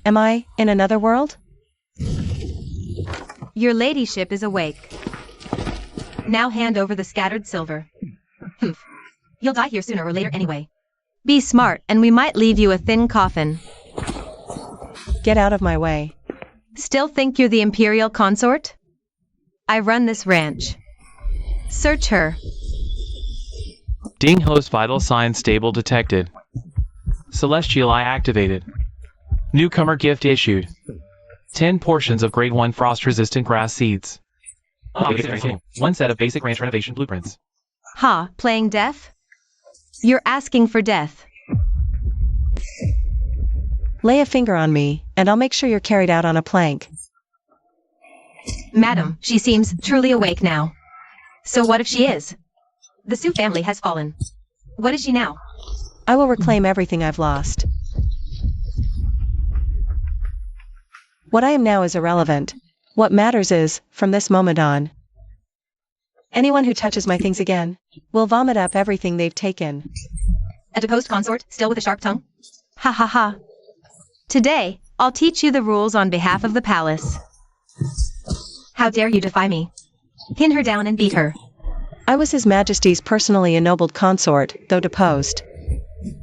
Am I in another world? Your ladyship is awake. Now hand over the scattered silver. Humph. You'll die here sooner or later anyway. Be smart, and we might leave you a thin coffin. Get out of my way. Still think you're the imperial consort? I run this ranch. Search her. Ding host vital signs stable detected. Celestial eye activated. Newcomer gift issued. 10 portions of grade 1 frost-resistant grass seeds. 1 set of basic ranch renovation blueprints. Ha, playing death? You're asking for death. Lay a finger on me, and I'll make sure you're carried out on a plank. Madam, she seems truly awake now. So what if she is? The Sioux family has fallen. What is she now? I will reclaim everything I've lost. What I am now is irrelevant. What matters is, from this moment on, anyone who touches my things again will vomit up everything they've taken. A deposed consort, still with a sharp tongue? Ha ha ha. Today, I'll teach you the rules on behalf of the palace. How dare you defy me? Pin her down and beat her. I was His Majesty's personally ennobled consort, though deposed.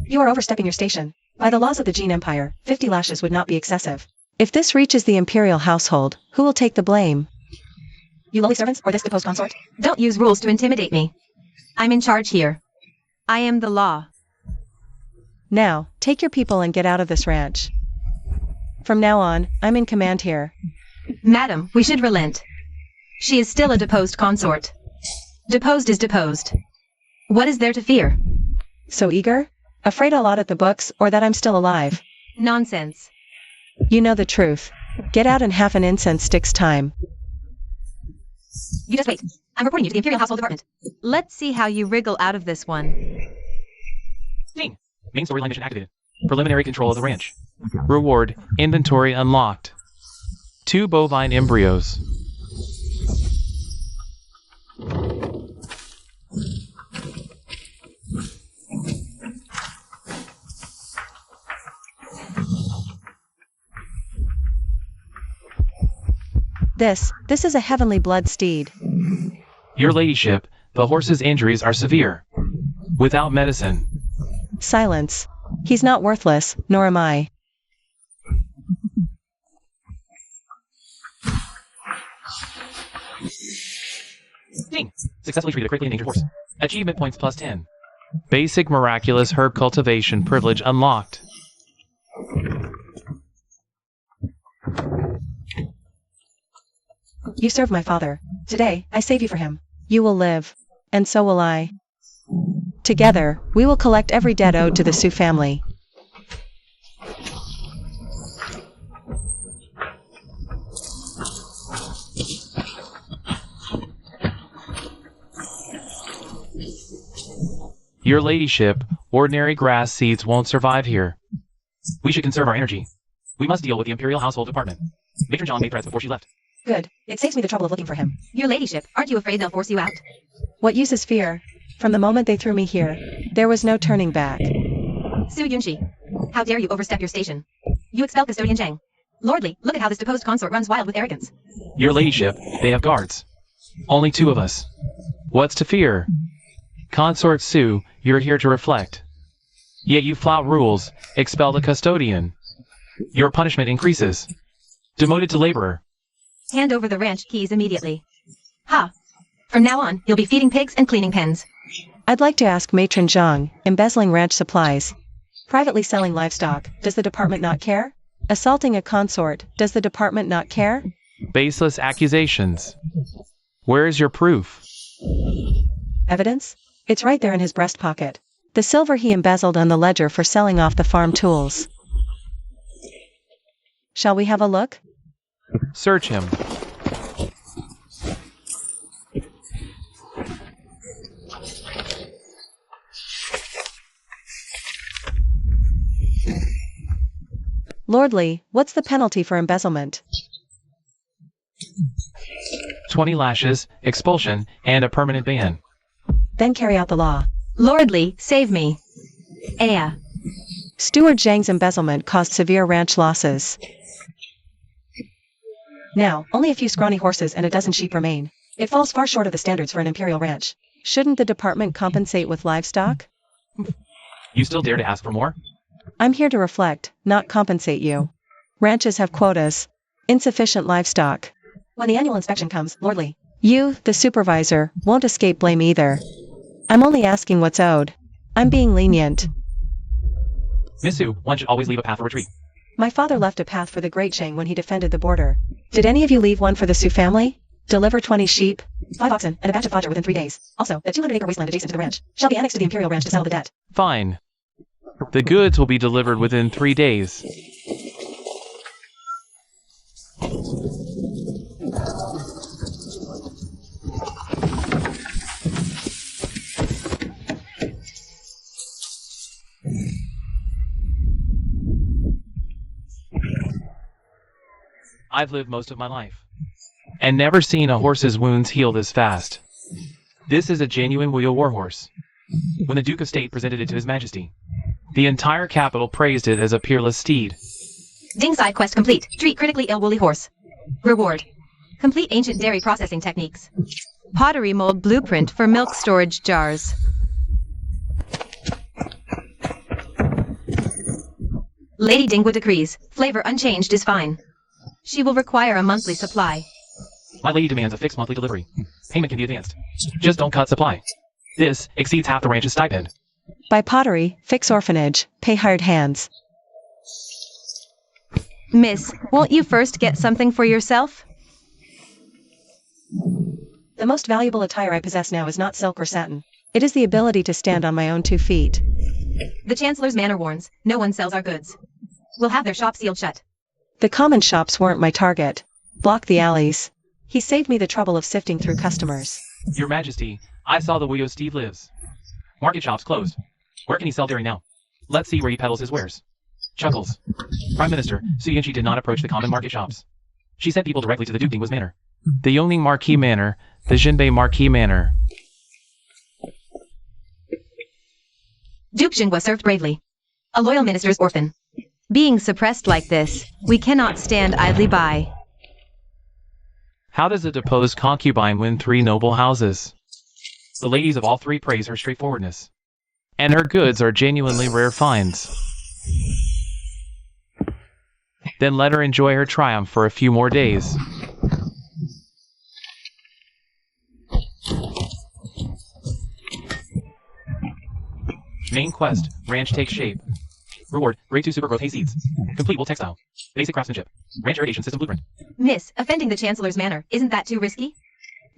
You are overstepping your station. By the laws of the Gene Empire, 50 lashes would not be excessive. If this reaches the imperial household, who will take the blame? You lowly servants, or this deposed consort? Don't use rules to intimidate me. I'm in charge here. I am the law. Now, take your people and get out of this ranch. From now on, I'm in command here. Madam, we should relent. She is still a deposed consort. Deposed is deposed. What is there to fear? So eager? Afraid I'll audit the books, or that I'm still alive? Nonsense. You know the truth. Get out in half an incense stick's time. You just wait. I'm reporting you to the Imperial Household Department. Let's see how you wriggle out of this one. Ding! Main storyline mission activated. Preliminary control of the ranch. Reward, inventory unlocked. 2 bovine embryos. This is a heavenly blood steed. Your ladyship, the horse's injuries are severe. Without medicine. Silence. He's not worthless, nor am I. Ding! Successfully treated a critically endangered horse. Achievement points plus 10. Basic miraculous herb cultivation privilege unlocked. You served my father. Today, I save you for him. You will live. And so will I. Together, we will collect every debt owed to the Sioux family. Your ladyship, ordinary grass seeds won't survive here. We should conserve our energy. We must deal with the Imperial Household Department. Matron John made threats before she left. Good. It saves me the trouble of looking for him. Your ladyship, aren't you afraid they'll force you out? What use is fear? From the moment they threw me here, there was no turning back. Su Yunshi, how dare you overstep your station? You expel Custodian Zhang. Lordly, look at how this deposed consort runs wild with arrogance. Your ladyship, they have guards. Only 2 of us. What's to fear? Consort Sue, you're here to reflect. Yet you flout rules, expel the custodian. Your punishment increases. Demoted to laborer. Hand over the ranch keys immediately. Ha! From now on, you'll be feeding pigs and cleaning pens. I'd like to ask Matron Zhang, embezzling ranch supplies. Privately selling livestock, does the department not care? Assaulting a consort, does the department not care? Baseless accusations. Where is your proof? Evidence? It's right there in his breast pocket. The silver he embezzled on the ledger for selling off the farm tools. Shall we have a look? Search him. Lordly, what's the penalty for embezzlement? 20 lashes, expulsion, and a permanent ban. Then carry out the law. Lordly, save me. Aya. Steward Zhang's embezzlement caused severe ranch losses. Now, only a few scrawny horses and a dozen sheep remain. It falls far short of the standards for an imperial ranch. Shouldn't the department compensate with livestock? You still dare to ask for more? I'm here to reflect, not compensate you. Ranches have quotas. Insufficient livestock. When the annual inspection comes, Lordly, you, the supervisor, won't escape blame either. I'm only asking what's owed. I'm being lenient. Miss Sue, one should always leave a path for retreat. My father left a path for the Great Shang when he defended the border. Did any of you leave one for the Sioux family? Deliver 20 sheep, 5 oxen, and a batch of fodder within 3 days. Also, the 200-acre wasteland adjacent to the ranch shall be annexed to the Imperial Ranch to settle the debt. Fine. The goods will be delivered within 3 days. I've lived most of my life and never seen a horse's wounds heal this fast. This is a genuine Wuyo warhorse. When the Duke of State presented it to His Majesty, the entire capital praised it as a peerless steed. Ding side quest complete. Treat critically ill woolly horse. Reward. Complete ancient dairy processing techniques. Pottery mold blueprint for milk storage jars. Lady Dingwa decrees, flavor unchanged is fine. She will require a monthly supply. My lady demands a fixed monthly delivery. Payment can be advanced. Just don't cut supply. This exceeds half the ranch's stipend. Buy pottery, fix orphanage, pay hired hands. Miss, won't you first get something for yourself? The most valuable attire I possess now is not silk or satin. It is the ability to stand on my own 2 feet. The Chancellor's manor warns, no one sells our goods. We'll have their shop sealed shut. The common shops weren't my target. Block the alleys. He saved me the trouble of sifting through customers. Your Majesty, I saw the Wuyo steed lives. Market shops closed. Where can he sell dairy now? Let's see where he peddles his wares. Chuckles. Prime Minister, Su Yinchi did not approach the common market shops. She sent people directly to the Duke Dingwa's manor. The Yongning Marquis Manor, the Jinbei Marquis Manor. Duke Jingwa served bravely. A loyal minister's orphan. Being suppressed like this, we cannot stand idly by. How does a deposed concubine win 3 noble houses? The ladies of all 3 praise her straightforwardness. And her goods are genuinely rare finds. Then let her enjoy her triumph for a few more days. Main quest, ranch takes shape. Reward, grade 2 super growth hay seeds. Complete wool textile. Basic craftsmanship. Ranch irrigation system blueprint. Miss, offending the Chancellor's manor, isn't that too risky?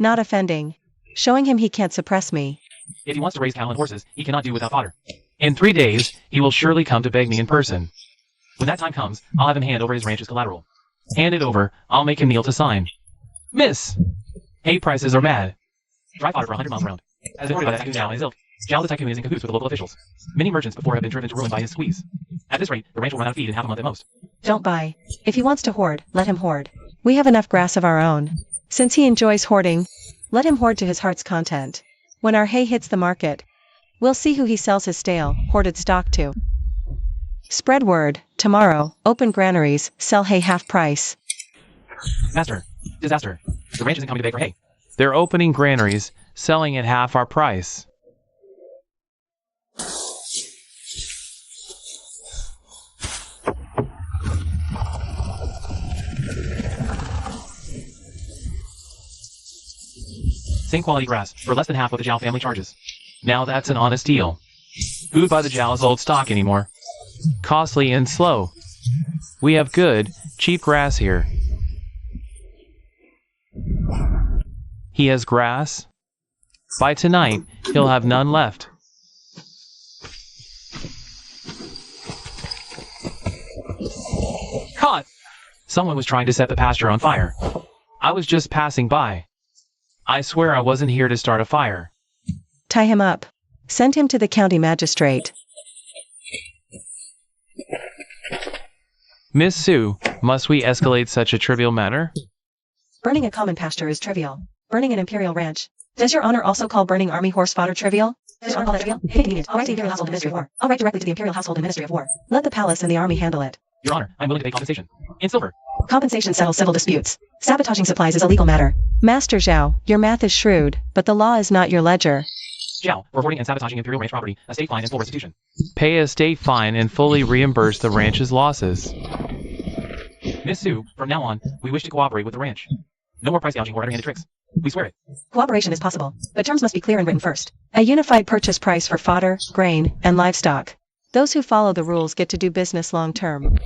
Not offending. Showing him he can't suppress me. If he wants to raise cattle and horses, he cannot do without fodder. In 3 days, he will surely come to beg me in person. When that time comes, I'll have him hand over his ranch's collateral. Hand it over, I'll make him kneel to sign. Miss! Hay prices are mad. Dry fodder for 100 miles around. As reported by the Tycoon Zhao and his ilk, Zhao the Tycoon is in cahoots with the local officials. Many merchants before have been driven to ruin by his squeeze. At this rate, the ranch will run out of feed in half a month at most. Don't buy. If he wants to hoard, let him hoard. We have enough grass of our own. Since he enjoys hoarding, let him hoard to his heart's content. When our hay hits the market, we'll see who he sells his stale, hoarded stock to. Spread word, tomorrow, open granaries, sell hay half price. Master, disaster. The ranch isn't coming to beg for hay. They're opening granaries, selling at half our price. Same quality grass, for less than half what the Zhao family charges. Now that's an honest deal. Who'd buy the Zhao's old stock anymore? Costly and slow. We have good, cheap grass here. He has grass. By tonight, he'll have none left. Caught! Someone was trying to set the pasture on fire. I was just passing by. I swear I wasn't here to start a fire. Tie him up. Send him to the county magistrate. Miss Sue, must we escalate such a trivial matter? Burning a common pasture is trivial. Burning an imperial ranch. Does your honor also call burning army horse fodder trivial? Does all that trivial? If inconvenient, I'll write to the Imperial Household and Ministry of War. I'll write directly to the Imperial Household and Ministry of War. Let the palace and the army handle it. Your Honor, I'm willing to pay compensation. In silver. Compensation settles civil disputes. Sabotaging supplies is a legal matter. Master Zhao, your math is shrewd, but the law is not your ledger. Zhao, for hoarding and sabotaging Imperial Ranch property, a state fine and full restitution. Pay a state fine and fully reimburse the ranch's losses. Miss Sue, from now on, we wish to cooperate with the ranch. No more price gouging or underhanded tricks. We swear it. Cooperation is possible, but terms must be clear and written first. A unified purchase price for fodder, grain, and livestock. Those who follow the rules get to do business long term.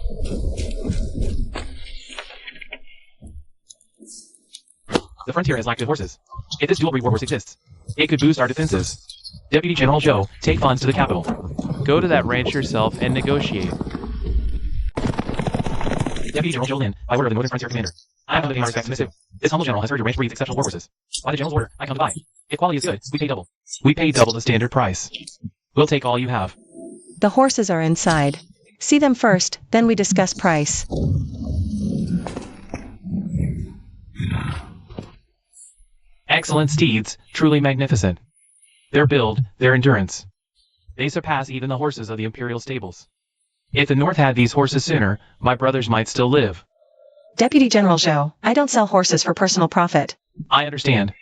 The frontier has lacked good horses. If this dual breed warhorse exists, it could boost our defenses. Deputy General Zhou, take funds to the capital. Go to that ranch yourself and negotiate. Deputy General Zhou Lin, by order of the Northern Frontier Commander. I am under the respect submissive. This humble general has heard your ranch breeds exceptional warhorses. By the general's order, I come to buy. If quality is good, we pay double. We pay double the standard price. We'll take all you have. The horses are inside. See them first, then we discuss price. Excellent steeds, truly magnificent. Their build, their endurance. They surpass even the horses of the Imperial stables. If the North had these horses sooner, my brothers might still live. Deputy General Zhou, I don't sell horses for personal profit. I understand.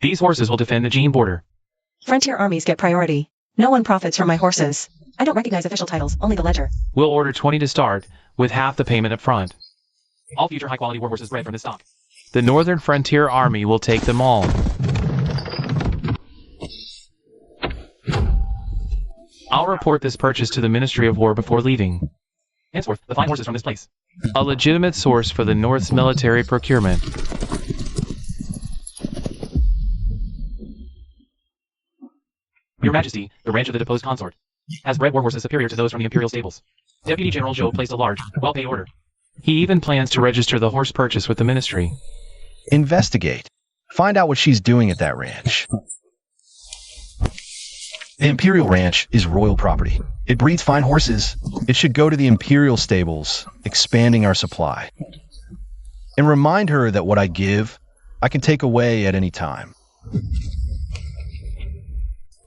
These horses will defend the Jin border. Frontier armies get priority. No one profits from my horses. I don't recognize official titles, only the ledger. We'll order 20 to start, with half the payment up front. All future high-quality warhorses bred from this stock. The Northern Frontier Army will take them all. I'll report this purchase to the Ministry of War before leaving. Henceforth, the fine horses from this place. A legitimate source for the North's military procurement. Your Majesty, the ranch of the deposed consort, has bred warhorses superior to those from the Imperial stables. Deputy General Zhou placed a large, well-paid order. He even plans to register the horse purchase with the Ministry. Investigate. Find out what she's doing at that ranch. The Imperial Ranch is royal property. It breeds fine horses. It should go to the Imperial stables, expanding our supply. And remind her that what I give, I can take away at any time.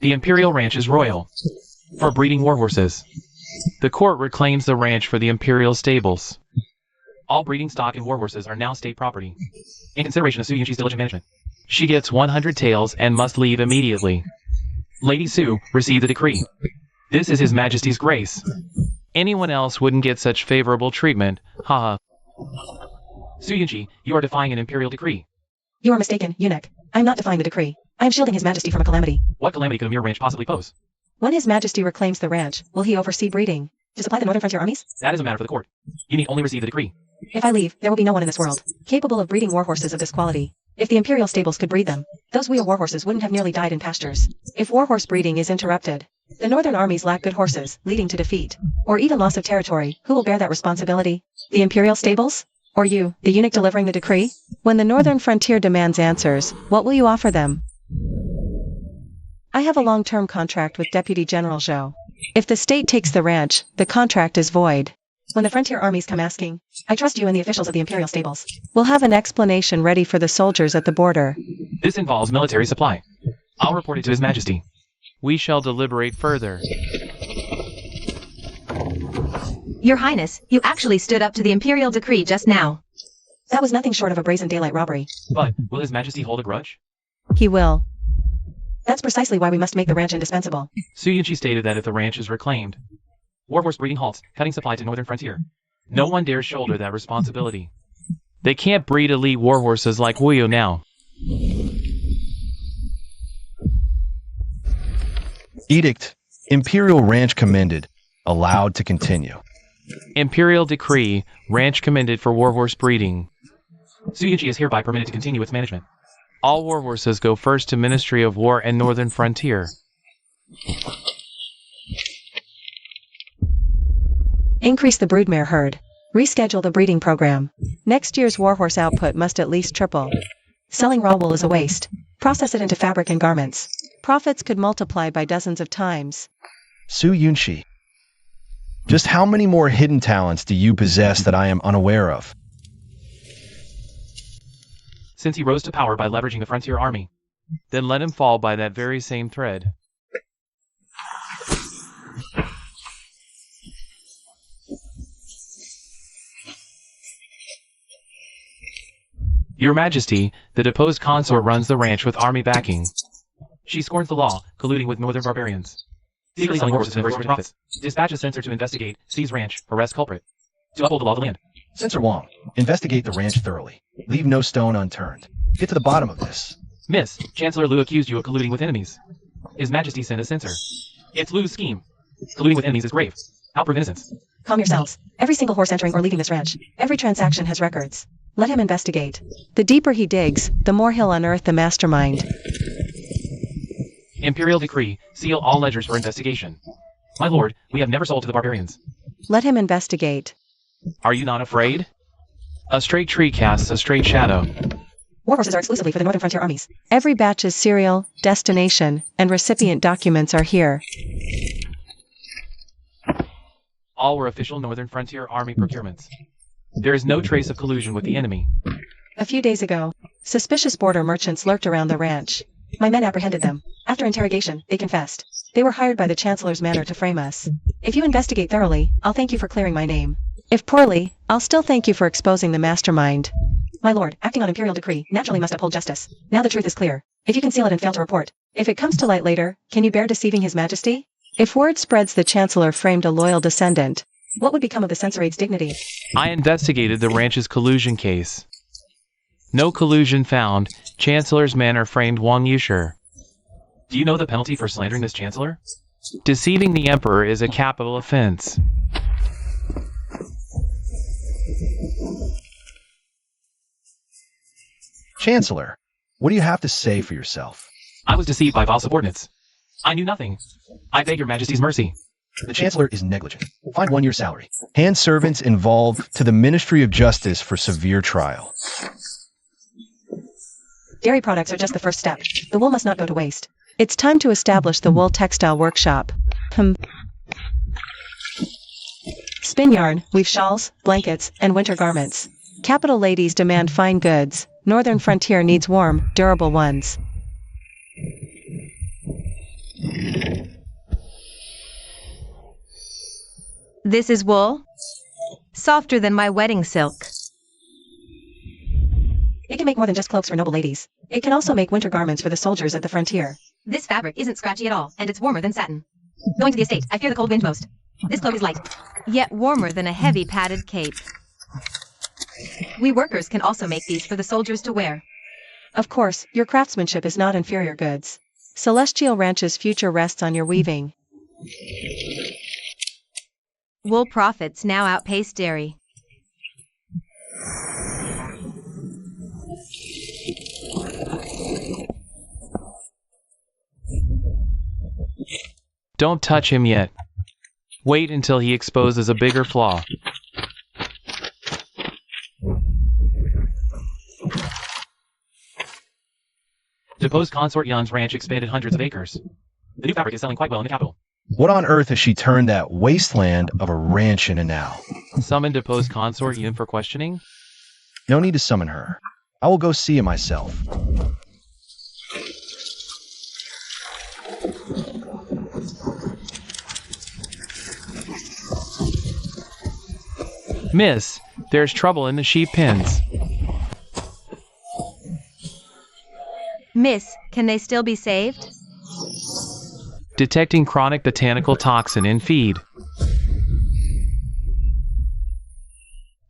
The Imperial Ranch is royal, for breeding warhorses. The court reclaims the ranch for the Imperial stables. All breeding stock and warhorses are now state property. In consideration of Su Yunshi's diligent management, she gets 100 taels and must leave immediately. Lady Su received the decree. This is His Majesty's grace. Anyone else wouldn't get such favorable treatment, haha. Su Yunshi, you are defying an imperial decree. You are mistaken, eunuch. I am not defying the decree. I am shielding His Majesty from a calamity. What calamity could a mere ranch possibly pose? When His Majesty reclaims the ranch, will he oversee breeding? To supply the Northern Frontier armies? That is a matter for the court. You need only receive the decree. If I leave, there will be no one in this world capable of breeding warhorses of this quality. If the Imperial stables could breed them, those wheel warhorses wouldn't have nearly died in pastures. If warhorse breeding is interrupted, the Northern armies lack good horses, leading to defeat, or even loss of territory. Who will bear that responsibility? The Imperial stables? Or you, the eunuch delivering the decree? When the Northern Frontier demands answers, what will you offer them? I have a long-term contract with Deputy General Zhou. If the state takes the ranch, the contract is void. When the frontier armies come asking, I trust you and the officials of the Imperial stables. We'll have an explanation ready for the soldiers at the border. This involves military supply. I'll report it to His Majesty. We shall deliberate further. Your Highness, you actually stood up to the Imperial decree just now. That was nothing short of a brazen daylight robbery. But, will His Majesty hold a grudge? He will. That's precisely why we must make the ranch indispensable. Su Yunchi stated that if the ranch is reclaimed, warhorse breeding halts, cutting supply to Northern Frontier. No one dares shoulder that responsibility. They can't breed elite warhorses like Wuyo now. Edict. Imperial Ranch commended. Allowed to continue. Imperial decree, ranch commended for warhorse breeding. Su Yunchi is hereby permitted to continue its management. All warhorses go first to Ministry of War and Northern Frontier. Increase the broodmare herd. Reschedule the breeding program. Next year's warhorse output must at least triple. Selling raw wool is a waste. Process it into fabric and garments. Profits could multiply by dozens of times. Su Yunshi. Just how many more hidden talents do you possess that I am unaware of? Since he rose to power by leveraging the Frontier Army, then let him fall by that very same thread. Your Majesty, the deposed consort runs the ranch with army backing. She scorns the law, colluding with northern barbarians. Secretly selling horses to very sordid profits. Dispatch a censor to investigate, seize ranch, arrest culprit. To uphold the law of the land. Censor Wong, investigate the ranch thoroughly. Leave no stone unturned. Get to the bottom of this. Miss, Chancellor Liu accused you of colluding with enemies. His Majesty sent a censor. It's Liu's scheme. Colluding with enemies is grave. Outprove innocence. Calm yourselves. Every single horse entering or leaving this ranch, every transaction has records. Let him investigate. The deeper he digs, the more he'll unearth the mastermind. Imperial decree, seal all ledgers for investigation. My lord, we have never sold to the barbarians. Let him investigate. Are you not afraid? A straight tree casts a straight shadow. War horses are exclusively for the Northern Frontier armies. Every batch's serial, destination, and recipient documents are here. All were official Northern Frontier Army procurements. There is no trace of collusion with the enemy. A few days ago, suspicious border merchants lurked around the ranch. My men apprehended them. After interrogation, they confessed. They were hired by the Chancellor's manor to frame us. If you investigate thoroughly, I'll thank you for clearing my name. If poorly, I'll still thank you for exposing the mastermind. My lord, acting on imperial decree, naturally must uphold justice. Now the truth is clear. If you conceal it and fail to report, if it comes to light later, can you bear deceiving His Majesty? If word spreads the Chancellor framed a loyal descendant, what would become of the censorate's dignity? I investigated the ranch's collusion case. No collusion found. Chancellor's manor framed Wang Yushi. Do you know the penalty for slandering this Chancellor? Deceiving the Emperor is a capital offense. Chancellor, what do you have to say for yourself? I was deceived by vile subordinates. I knew nothing. I beg your Majesty's mercy. The Chancellor is negligent. Find 1 year's salary. Hand servants involved to the Ministry of Justice for severe trial. Dairy products are just the first step. The wool must not go to waste. It's time to establish the wool textile workshop. Spin yarn, weave shawls, blankets, and winter garments. Capital ladies demand fine goods. Northern Frontier needs warm, durable ones. This is wool? Softer than my wedding silk. It can make more than just cloaks for noble ladies. It can also make winter garments for the soldiers at the frontier. This fabric isn't scratchy at all, and it's warmer than satin. Going to the estate, I fear the cold wind most. This cloak is light, yet warmer than a heavy padded cape. We workers can also make these for the soldiers to wear. Of course, your craftsmanship is not inferior goods. Celestial Ranch's future rests on your weaving. Wool profits now outpace dairy. Don't touch him yet. Wait until he exposes a bigger flaw. Deposed consort Yan's ranch expanded hundreds of acres. The new fabric is selling quite well in the capital. What on earth has she turned that wasteland of a ranch into now? Summon deposed consort Yun for questioning? No need to summon her. I will go see it myself. Miss, there's trouble in the sheep pens. Miss, can they still be saved? Detecting chronic botanical toxin in feed.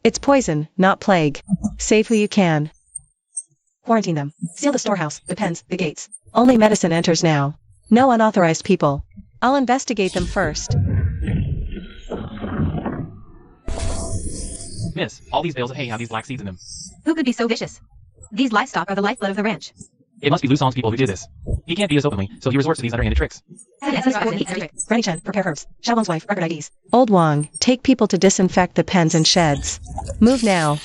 It's poison, not plague. Save who you can. Quarantine them. Seal the storehouse, the pens, the gates. Only medicine enters now. No unauthorized people. I'll investigate them first. Miss, all these bales of hay have these black seeds in them. Who could be so vicious? These livestock are the lifeblood of the ranch. It must be Luson's people who did this. He can't beat us openly, so he resorts to these underhanded tricks. Granny Chen, prepare herbs. Xiaolong's wife, record IDs. Old Wang, take people to disinfect the pens and sheds. Move now.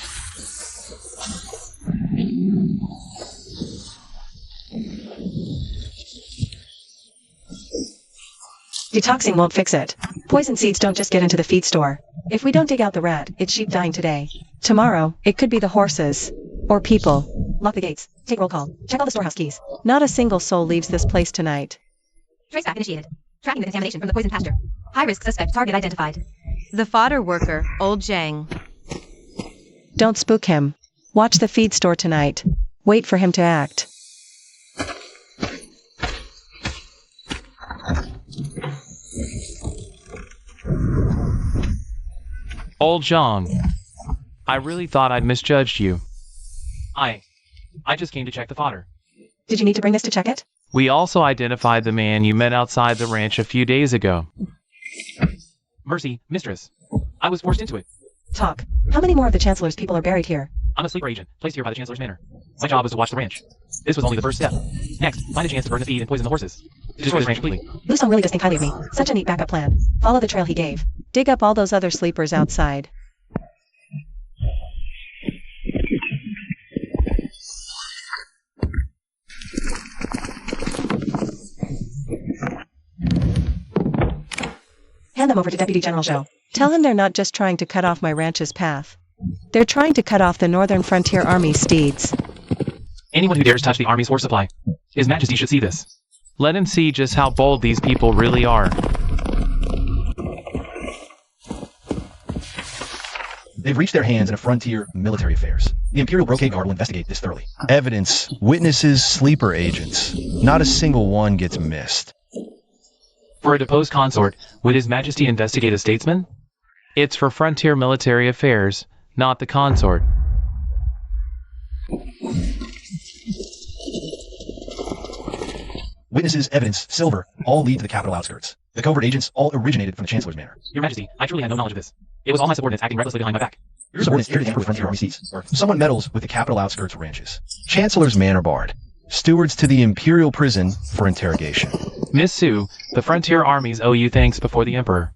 Detoxing won't fix it. Poison seeds don't just get into the feed store. If we don't dig out the rat, it's sheep dying today. Tomorrow, it could be the horses. Or people. Lock the gates. Take roll call. Check all the storehouse keys. Not a single soul leaves this place tonight. Traceback initiated. Tracking the contamination from the poison pasture. High-risk suspect target identified. The fodder worker, Old Zhang. Don't spook him. Watch the feed store tonight. Wait for him to act. Old John. I really thought I'd misjudged you. I just came to check the fodder. Did you need to bring this to check it? We also identified the man you met outside the ranch a few days ago. Mercy, mistress. I was forced into it. Talk. How many more of the Chancellor's people are buried here? I'm a sleeper agent, placed here by the Chancellor's manor. My job was to watch the ranch. This was only the first step. Next, find a chance to burn the feed and poison the horses. To destroy this ranch completely. Lusong really does think highly of me. Such a neat backup plan. Follow the trail he gave. Dig up all those other sleepers outside. Hand them over to Deputy General Zhou. Tell him they're not just trying to cut off my ranch's path. They're trying to cut off the Northern Frontier Army's steeds. Anyone who dares touch the Army's horse supply. His Majesty should see this. Let him see just how bold these people really are. They've reached their hands in a frontier military affairs. The Imperial Brocade Guard will investigate this thoroughly. Evidence, witnesses, sleeper agents. Not a single one gets missed. For a deposed consort, would His Majesty investigate a statesman? It's for frontier military affairs, not the consort. Witnesses, evidence, silver, all lead to the capital outskirts. The covert agents all originated from the Chancellor's manor. Your Majesty, I truly had no knowledge of this. It was all my subordinates acting recklessly behind my back. Your subordinates heir to the Emperor's frontier army seats, or someone meddles with the capital outskirts ranches. Chancellor's manor barred. Stewards to the Imperial prison for interrogation. Miss Sue, the frontier armies owe you thanks before the Emperor.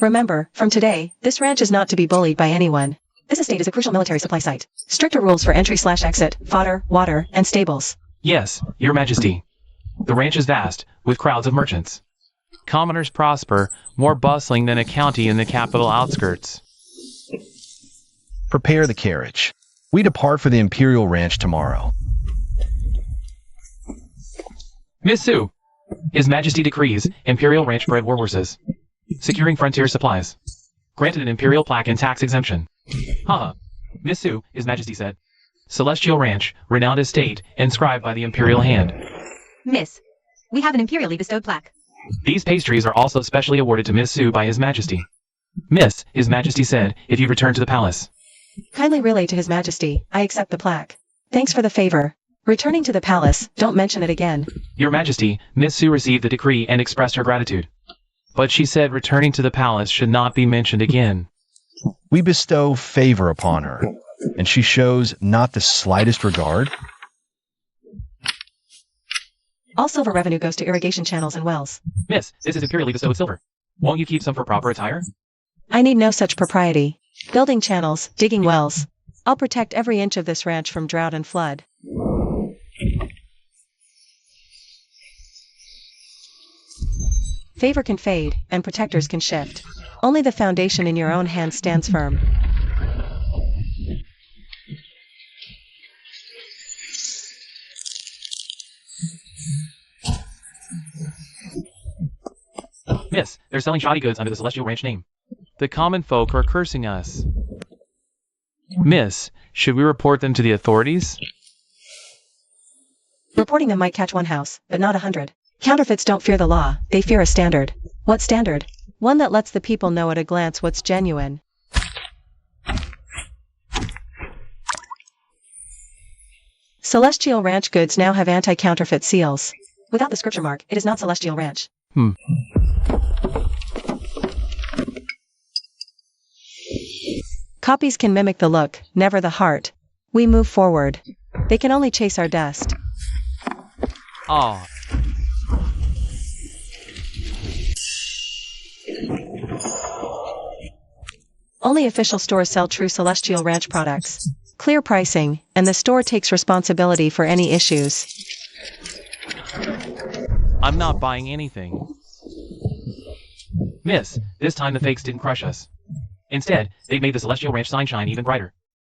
Remember, from today, this ranch is not to be bullied by anyone. This estate is a crucial military supply site. Stricter rules for entry/exit, fodder, water, and stables. Yes, Your Majesty. The ranch is vast, with crowds of merchants. Commoners prosper, more bustling than a county in the capital outskirts. Prepare the carriage. We depart for the Imperial Ranch tomorrow. Miss Sue, His Majesty decrees Imperial Ranch bred warhorses. Securing frontier supplies. Granted an Imperial plaque and tax exemption. Haha. Miss Sue, His Majesty said. Celestial Ranch, renowned estate, inscribed by the Imperial hand. Miss, we have an imperially bestowed plaque. These pastries are also specially awarded to Miss Sue by His Majesty. Miss, His Majesty said, if you return to the palace. Kindly relay to His Majesty, I accept the plaque. Thanks for the favor. Returning to the palace, don't mention it again. Your Majesty, Miss Sue received the decree and expressed her gratitude. But she said returning to the palace should not be mentioned again. We bestow favor upon her, and she shows not the slightest regard. All silver revenue goes to irrigation channels and wells. Miss, this is imperially bestowed silver. Won't you keep some for proper attire? I need no such propriety. Building channels, digging wells. I'll protect every inch of this ranch from drought and flood. Favor can fade, and protectors can shift. Only the foundation in your own hand stands firm. Miss, they're selling shoddy goods under the Celestial Ranch name. The common folk are cursing us. Miss, should we report them to the authorities? Reporting them might catch one house, but not 100. Counterfeits don't fear the law, they fear a standard. What standard? One that lets the people know at a glance what's genuine. Celestial Ranch goods now have anti-counterfeit seals. Without the scripture mark, it is not Celestial Ranch. Copies can mimic the look, never the heart. We move forward. They can only chase our dust. Ah. Only official stores sell true Celestial Ranch products. Clear pricing, and the store takes responsibility for any issues. I'm not buying anything. Miss, this time the fakes didn't crush us. Instead, they made the Celestial Ranch sign shine even brighter.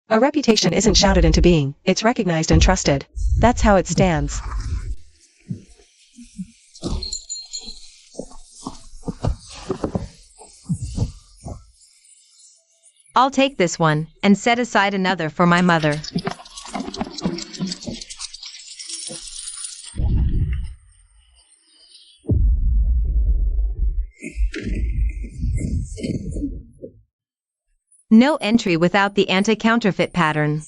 A reputation isn't shouted into being, it's recognized and trusted. That's how it stands. I'll take this one, and set aside another for my mother. No entry without the anti-counterfeit pattern.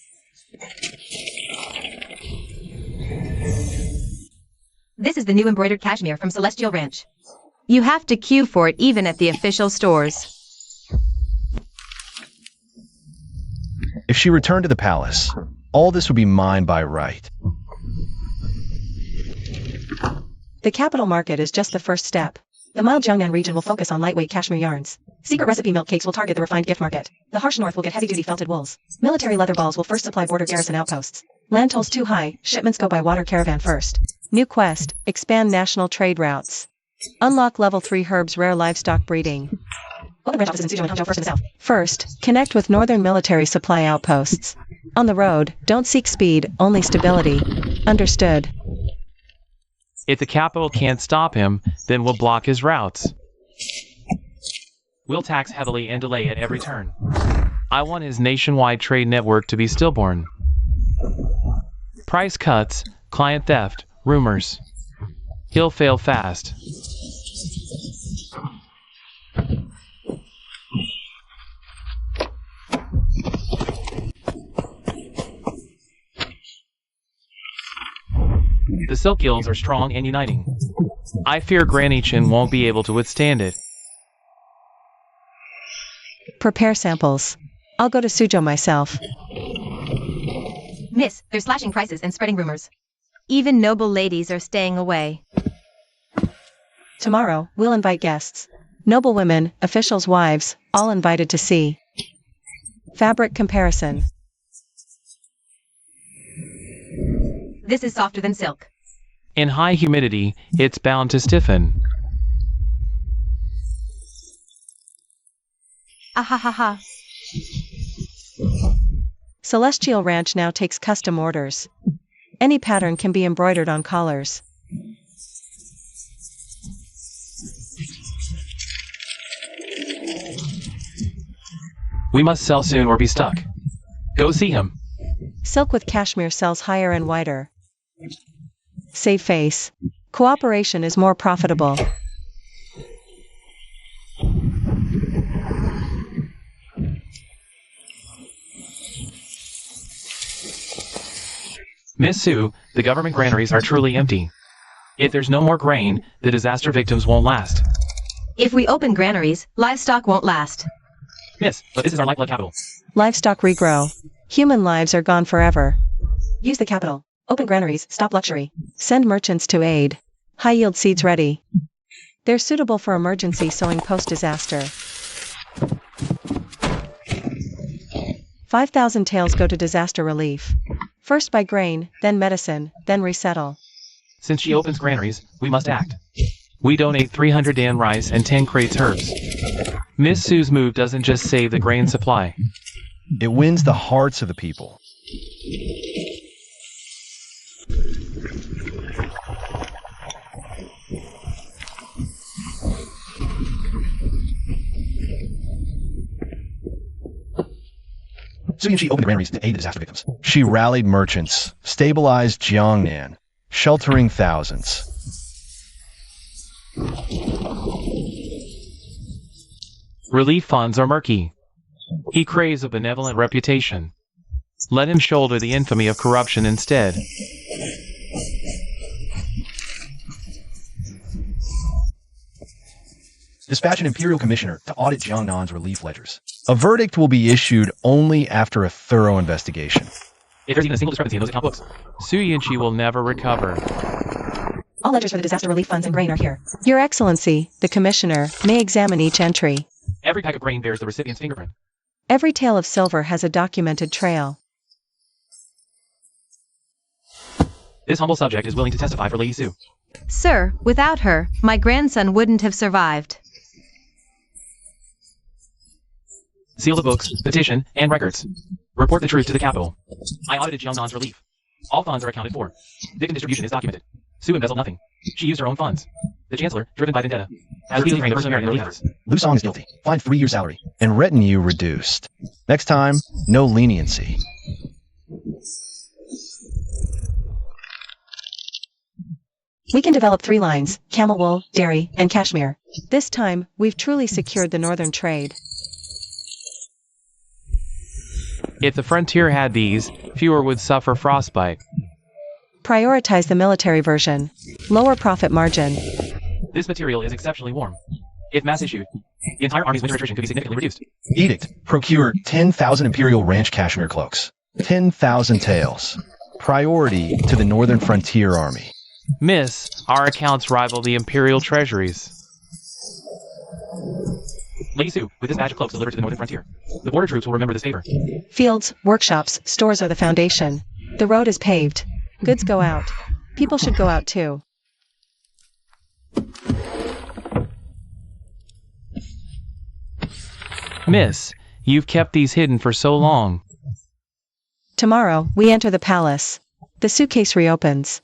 This is the new embroidered cashmere from Celestial Ranch. You have to queue for it even at the official stores. If she returned to the palace, all this would be mine by right. The capital market is just the first step. The mild Jiangnan region will focus on lightweight cashmere yarns. Secret recipe milk cakes will target the refined gift market. The harsh north will get heavy-duty felted wools. Military leather balls will first supply border garrison outposts. Land tolls too high, shipments go by water caravan first. New quest, expand national trade routes. Unlock level 3 herbs rare livestock breeding. Open branch offices in Suzhou and Hangzhou first in the south. First, connect with northern military supply outposts. On the road, don't seek speed, only stability. Understood. If the capital can't stop him, then we'll block his routes. We'll tax heavily and delay at every turn. I want his nationwide trade network to be stillborn. Price cuts, client theft, rumors. He'll fail fast. The Silk Guilds are strong and uniting. I fear Granny Chin won't be able to withstand it. Prepare samples. I'll go to Suzhou myself. Miss, they're slashing prices and spreading rumors. Even noble ladies are staying away. Tomorrow, we'll invite guests. Noble women, officials' wives, all invited to see. Fabric comparison. This is softer than silk. In high humidity, it's bound to stiffen. Ahahaha. Celestial Ranch now takes custom orders. Any pattern can be embroidered on collars. We must sell soon or be stuck. Go see him. Silk with cashmere sells higher and wider. Save face. Cooperation is more profitable. Miss Sue, the government granaries are truly empty. If there's no more grain, the disaster victims won't last. If we open granaries, livestock won't last. Miss, but this is our lifeblood capital. Livestock regrow. Human lives are gone forever. Use the capital. Open granaries, stop luxury. Send merchants to aid. High-yield seeds ready. They're suitable for emergency sowing post-disaster. 5,000 taels go to disaster relief. First buy grain, then medicine, then resettle. Since she opens granaries, we must act. We donate 300 dan rice and 10 crates herbs. Miss Sue's move doesn't just save the grain supply. It wins the hearts of the people. Su Yunqi opened the granaries to aid the disaster victims. She rallied merchants, stabilized Jiangnan, sheltering thousands. Relief funds are murky. He craves a benevolent reputation. Let him shoulder the infamy of corruption instead. Dispatch an imperial commissioner to audit Jiangnan's relief ledgers. A verdict will be issued only after a thorough investigation. If there's even a single discrepancy in those account books, Su Yunqi will never recover. All ledgers for the disaster relief funds and grain are here. Your Excellency, the Commissioner, may examine each entry. Every pack of grain bears the recipient's fingerprint. Every tael of silver has a documented trail. This humble subject is willing to testify for Lady Su. Sir, without her, my grandson wouldn't have survived. Seal the books, petition, and records. Report the truth to the capital. I audited Jiangnan's relief. All funds are accounted for. Victim distribution is documented. Su embezzled nothing. She used her own funds. The chancellor, driven by vendetta, As legally trained, the person married efforts. Lusong is guilty. Fined 3 years salary. And retinue reduced. Next time, no leniency. We can develop 3 lines: camel wool, dairy, and cashmere. This time, we've truly secured the northern trade. If the frontier had these, fewer would suffer frostbite. Prioritize the military version. Lower profit margin. This material is exceptionally warm. If mass issued, the entire army's winter attrition could be significantly reduced. Edict. Procure 10,000 Imperial Ranch cashmere cloaks. 10,000 taels. Priority to the northern frontier army. Miss, our accounts rival the Imperial treasuries. Lady Sue, with this batch of cloaks delivered to the northern frontier, the border troops will remember this favor. Fields, workshops, stores are the foundation. The road is paved. Goods go out. People should go out too. Miss, you've kept these hidden for so long. Tomorrow, we enter the palace. The suitcase reopens.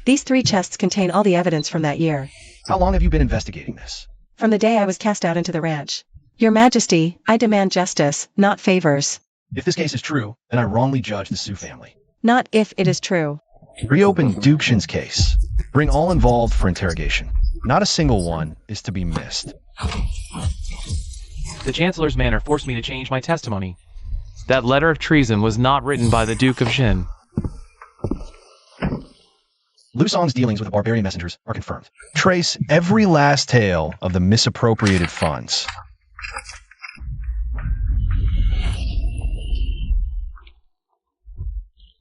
These 3 chests contain all the evidence from that year. How long have you been investigating this? From the day I was cast out into the ranch. Your Majesty, I demand justice, not favors. If this case is true, then I wrongly judge the Sioux family. Not if it is true. Reopen Dukeshin's case. Bring all involved for interrogation. Not a single one is to be missed. The Chancellor's manner forced me to change my testimony. That letter of treason was not written by the Duke of Jin. Lusong's dealings with the barbarian messengers are confirmed. Trace every last tale of the misappropriated funds.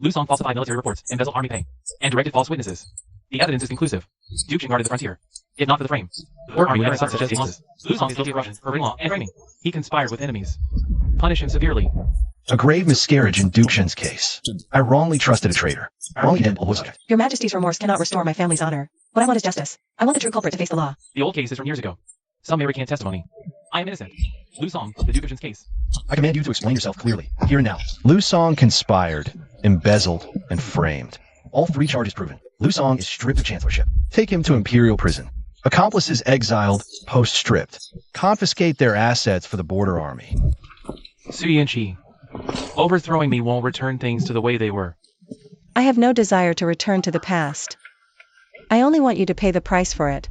Lusong falsified military reports, embezzled army pay, and directed false witnesses. The evidence is conclusive. Duke Jin guarded the frontier. If not for the frame, the Border Army would never suffer such losses. Lusong is guilty of corruption, perverting law, and framing. He conspired with enemies. Punish him severely. A grave miscarriage in Dukeshin's case. I wrongly trusted a traitor. Wrongly did subject. Your Majesty's remorse cannot restore my family's honor. What I want is justice. I want the true culprit to face the law. The old case is from years ago. Some may recant testimony. I am innocent. Lusong, the Duke of Jin's case. I command you to explain yourself clearly, here and now. Lusong conspired, embezzled, and framed. All 3 charges proven. Lusong is stripped of chancellorship. Take him to Imperial prison. Accomplices exiled, post-stripped. Confiscate their assets for the border army. Su Yinchi, overthrowing me won't return things to the way they were. I have no desire to return to the past. I only want you to pay the price for it.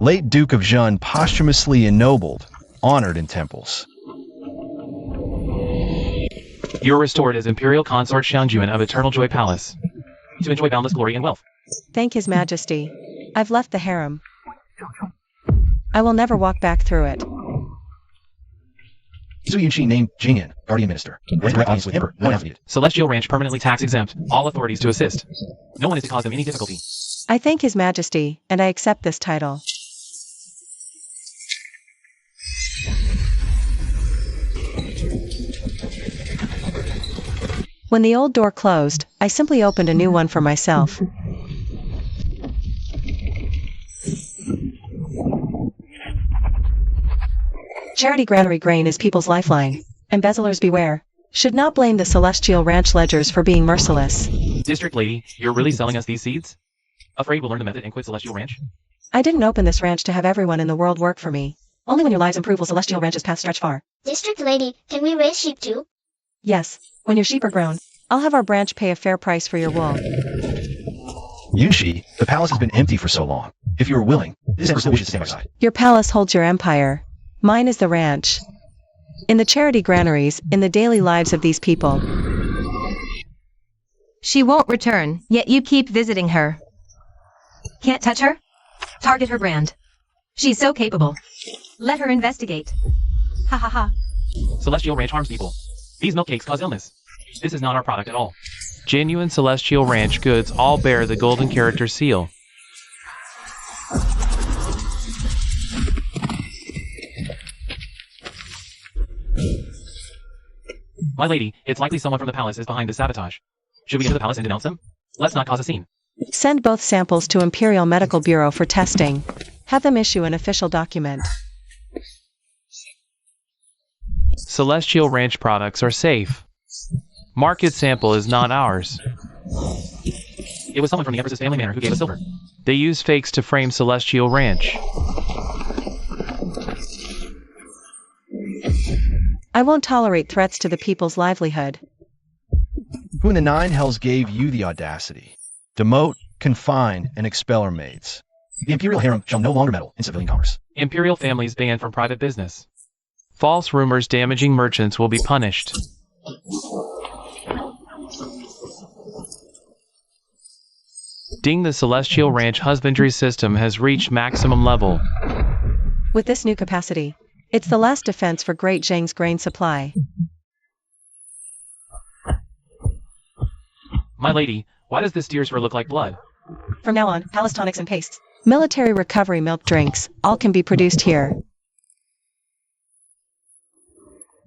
Late Duke of Jin posthumously ennobled, honored in temples. You're restored as Imperial Consort Xiangjuan of Eternal Joy Palace, to enjoy boundless glory and wealth. Thank His Majesty. I've left the harem. I will never walk back through it. Su Yinchi named Jingyan, Guardian Minister. Direct audience with Emperor, no affidavit. Celestial Ranch permanently tax exempt, all authorities to assist. No one is to cause them any difficulty. I thank His Majesty, and I accept this title. When the old door closed, I simply opened a new one for myself. Charity granary grain is people's lifeline. Embezzlers beware. Should not blame the Celestial Ranch ledgers for being merciless. District Lady, you're really selling us these seeds? Afraid we'll learn the method and quit Celestial Ranch? I didn't open this ranch to have everyone in the world work for me. Only when your lives improve will Celestial Ranch's path stretch far. District Lady, can we raise sheep too? Yes, when your sheep are grown, I'll have our branch pay a fair price for your wool. Yunshi, the palace has been empty for so long. If you are willing, this emperor still wishes to stand by your side. Your palace holds your empire. Mine is the ranch. In the charity granaries, in the daily lives of these people. She won't return, yet you keep visiting her. Can't touch her? Target her brand. She's so capable. Let her investigate. Ha ha ha. Celestial Ranch harms people. These milk cakes cause illness. This is not our product at all. Genuine Celestial Ranch goods all bear the golden character seal. My lady, it's likely someone from the palace is behind this sabotage. Should we enter the palace and denounce them? Let's not cause a scene. Send both samples to Imperial Medical Bureau for testing. Have them issue an official document. Celestial Ranch products are safe. Market sample is not ours. It was someone from the Empress's family manor who gave us silver. They used fakes to frame Celestial Ranch. I won't tolerate threats to the people's livelihood. Who in the nine hells gave you the audacity? Demote, confine, and expel our maids. The imperial harem shall no longer meddle in civilian commerce. Imperial families banned from private business. False rumors damaging merchants will be punished. Ding, the Celestial Ranch husbandry system has reached maximum level. With this new capacity, it's the last defense for Great Zhang's grain supply. My lady, why does this deer's fur look like blood? From now on, palace tonics and pastes, military recovery milk drinks, all can be produced here.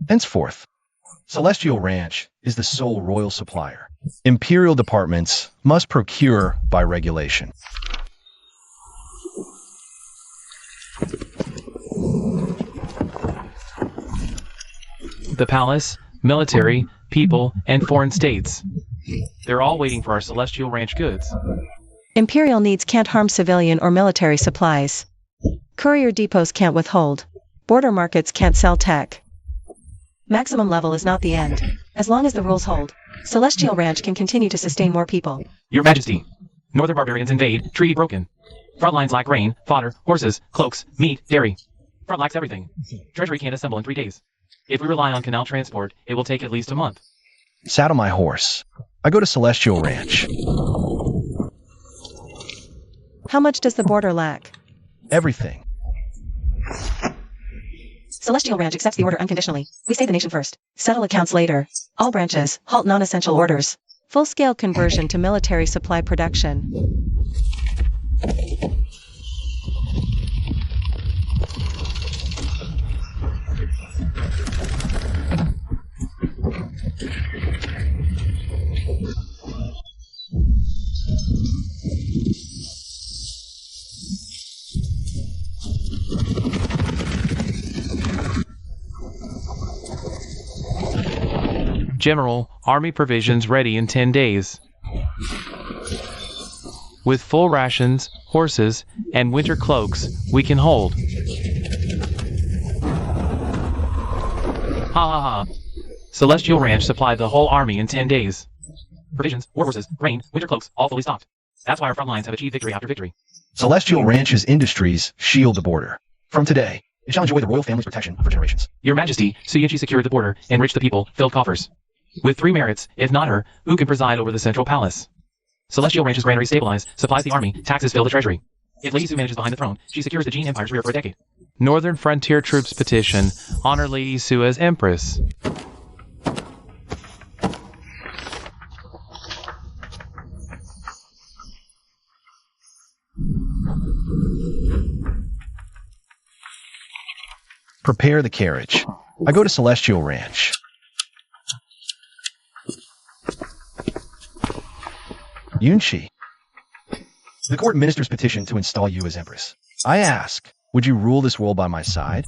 Henceforth, Celestial Ranch is the sole royal supplier. Imperial departments must procure by regulation. The palace, military, people, and foreign states. They're all waiting for our Celestial Ranch goods. Imperial needs can't harm civilian or military supplies. Courier depots can't withhold. Border markets can't sell tech. Maximum level is not the end. As long as the rules hold, Celestial Ranch can continue to sustain more people. Your Majesty, Northern barbarians invade, treaty broken. Front lines lack grain, fodder, horses, cloaks, meat, dairy. Front lacks everything. Treasury can't assemble in 3 days. If we rely on canal transport, it will take at least a month. Saddle my horse. I go to Celestial Ranch. How much does the border lack? Everything. Celestial Ranch accepts the order unconditionally. We save the nation first. Settle accounts later. All branches, halt non-essential orders. Full-scale conversion to military supply production. General, army provisions ready in 10 days. With full rations, horses, and winter cloaks, we can hold. Ha ha ha. Celestial Ranch supplied the whole army in 10 days. Provisions, war horses, grain, winter cloaks, all fully stocked. That's why our front lines have achieved victory after victory. Celestial Ranch's industries shield the border. From today, it shall enjoy the royal family's protection for generations. Your Majesty, Suyinchi secured the border, enriched the people, filled coffers. With 3 merits, if not her, who can preside over the central palace? Celestial Ranch's granary stabilized, supplies the army, taxes fill the treasury. If Lady Su manages behind the throne, she secures the Jin Empire's rear for a decade. Northern frontier troops petition, honor Lady Su as Empress. Prepare the carriage. I go to Celestial Ranch. Yunshi. The court ministers petition to install you as Empress. I ask, would you rule this world by my side?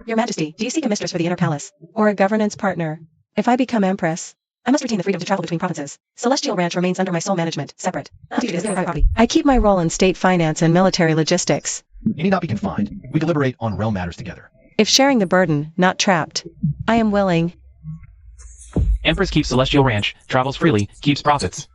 Your Majesty, do you seek a mistress for the inner palace? Or a governance partner? If I become Empress, I must retain the freedom to travel between provinces. Celestial Ranch remains under my sole management, separate. I keep my role in state finance and military logistics. You need not be confined. We deliberate on realm matters together. If sharing the burden, not trapped, I am willing. Empress keeps Celestial Ranch, travels freely, keeps profits.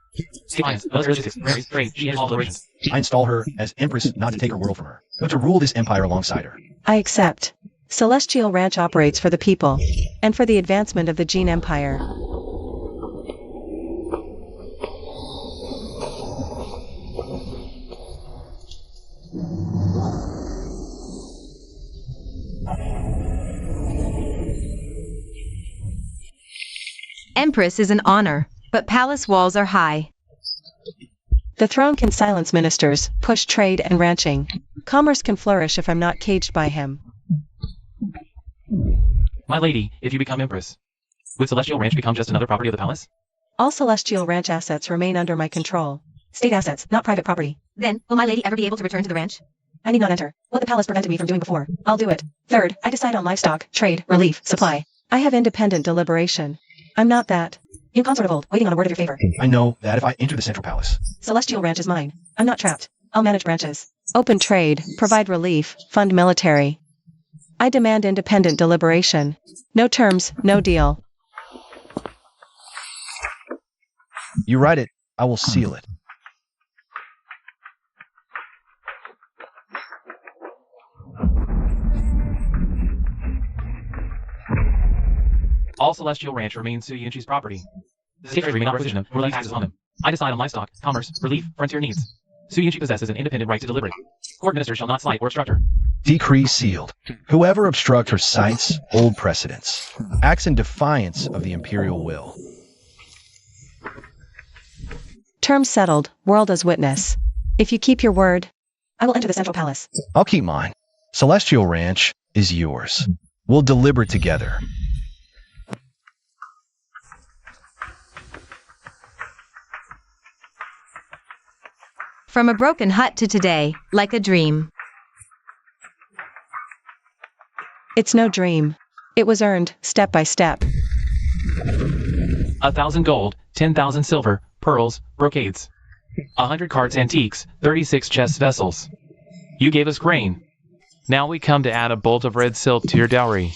Science, logistics, trade, she has all the regions. I install her as Empress not to take her world from her, but to rule this empire alongside her. I accept. Celestial Ranch operates for the people, and for the advancement of the Jin Empire. Empress is an honor, but palace walls are high. The throne can silence ministers, push trade and ranching. Commerce can flourish if I'm not caged by him. My lady, if you become Empress, would Celestial Ranch become just another property of the palace? All Celestial Ranch assets remain under my control. State assets, not private property. Then, will my lady ever be able to return to the ranch? I need not enter. What the palace prevented me from doing before, I'll do it. Third, I decide on livestock, trade, relief, supply. I have independent deliberation. I'm not that. In consort of old, waiting on a word of your favor. I know that if I enter the central palace, Celestial Ranch is mine. I'm not trapped. I'll manage branches. Open trade, provide relief, fund military. I demand independent deliberation. No terms, no deal. you write it, I will seal it. All Celestial Ranch remains Suyunchi's property. The state treasury may not provision him, nor levy taxes on them. I decide on livestock, commerce, relief, frontier needs. Suyunchi possesses an independent right to deliberate. Court ministers shall not slight or obstruct her. Decree sealed. Whoever obstruct her cites old precedents, acts in defiance of the imperial will. Terms settled, world as witness. If you keep your word, I will enter the central palace. I'll keep mine. Celestial Ranch is yours. We'll deliberate together. From a broken hut to today, like a dream. It's no dream. It was earned, step by step. 1,000 gold, 10,000 silver, pearls, brocades. 100 carts antiques, 36 chest vessels. You gave us grain. Now we come to add a bolt of red silk to your dowry.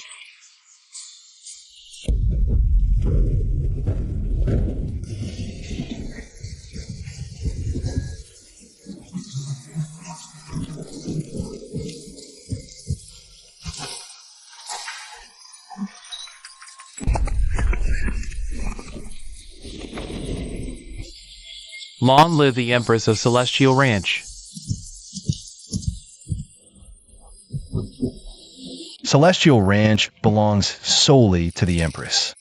Long live the Empress of Celestial Ranch. Celestial Ranch belongs solely to the Empress.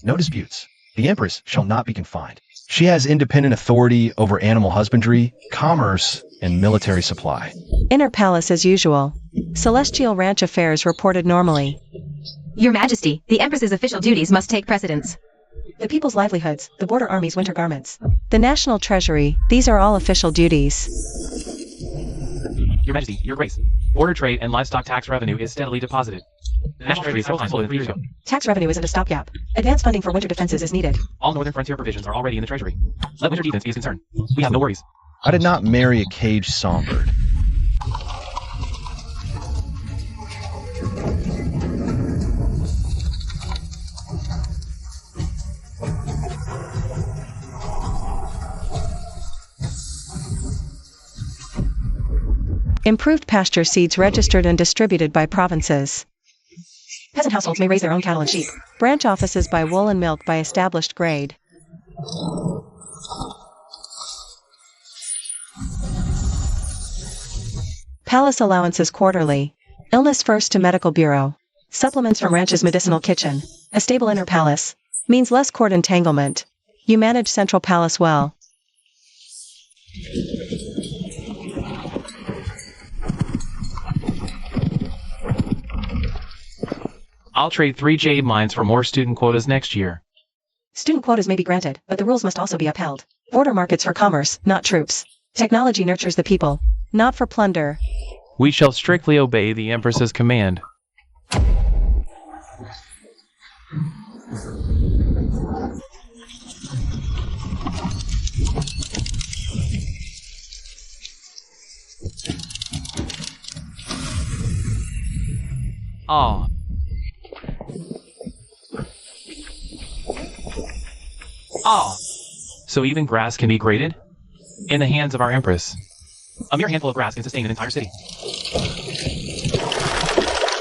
No disputes. The Empress shall not be confined. She has independent authority over animal husbandry, commerce, and military supply. Inner palace as usual. Celestial Ranch affairs reported normally. Your Majesty, the Empress's official duties must take precedence. The people's livelihoods, the border army's winter garments. The national treasury, these are all official duties. Your Majesty, Your Grace. Border trade and livestock tax revenue is steadily deposited. The National Treasury is several times fuller than 3 years ago. Tax revenue isn't a stopgap. Advance funding for winter defenses is needed. All northern frontier provisions are already in the Treasury. Let winter defense be his concern. We have no worries. I did not marry a caged songbird. Improved pasture seeds registered and distributed by provinces. Peasant households may raise their own cattle and sheep. Branch offices buy wool and milk by established grade. Palace allowances quarterly. Illness first to medical bureau. Supplements from ranch's medicinal kitchen. A stable inner palace means less court entanglement. You manage central palace well. I'll trade 3 jade mines for more student quotas next year. Student quotas may be granted, but the rules must also be upheld. Border markets for commerce, not troops. Technology nurtures the people, not for plunder. We shall strictly obey the Empress's command. Ah. Ah. So even grass can be graded? In the hands of our Empress. A mere handful of grass can sustain an entire city.